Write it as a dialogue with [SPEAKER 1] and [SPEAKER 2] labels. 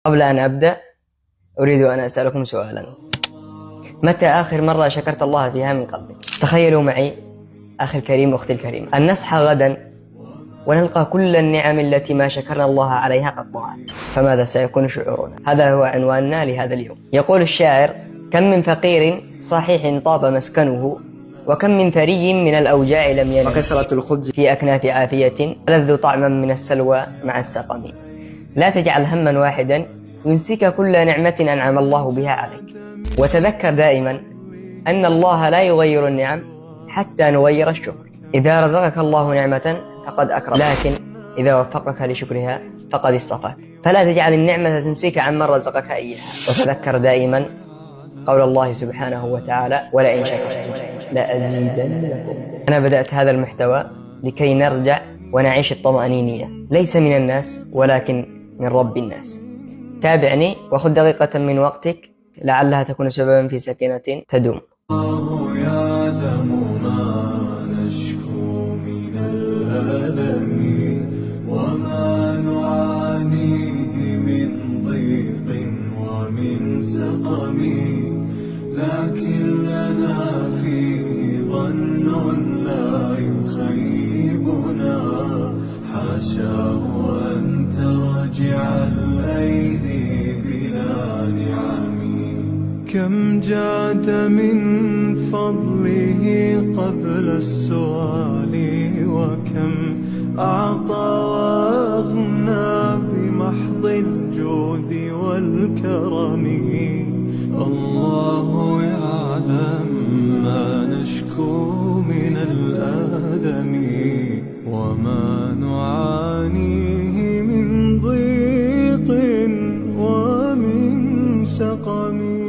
[SPEAKER 1] قبل أن أبدأ أريد أن أسألكم سؤالا: متى آخر مرة شكرت الله فيها من قلبك؟ تخيلوا معي أخي الكريم وأختي الكريمة أن نصحى غدا ونلقى كل النعم التي ما شكرنا الله عليها قد ضاعت، فماذا سيكون شعورنا؟ هذا هو عنواننا لهذا اليوم. يقول الشاعر: كم من فقير صحيح طاب مسكنه، وكم من ثري من الأوجاع لم ينم، وكسرة الخبز في أكناف عافية ألذ طعما من السلوى مع السقم. لا تجعل هما واحدا ينسيك كل نعمة أنعم الله بها عليك، وتذكر دائما أن الله لا يغير النعم حتى نغير الشكر. إذا رزقك الله نعمة فقد أكرم، لكن إذا وفقك لشكرها فقد اصطفاك. فلا تجعل النعمة تنسيك عمن رزقك إياها، وتذكر دائما قول الله سبحانه وتعالى: ولئن شكرتم لأزيدنكم. أنا بدأت هذا المحتوى لكي نرجع ونعيش الطمأنينية، ليس من الناس ولكن من رب الناس. تابعني وخذ دقيقة من وقتك لعلها تكون سببا في سكينة تدوم.
[SPEAKER 2] الله يعلم ما نشكو من الألم وما نعانيه من ضيق ومن سقم، لكن لنا فيه ظن لا يخيبنا، حاشاه أن ترجع الأيدي بلا نعم. كم جاد من فضله قبل السؤال، وكم أعطى وأغنى بمحض الجود والكرم. الله يعلم ما نشكو من الألم وما نعانيه من ضيق ومن سقم.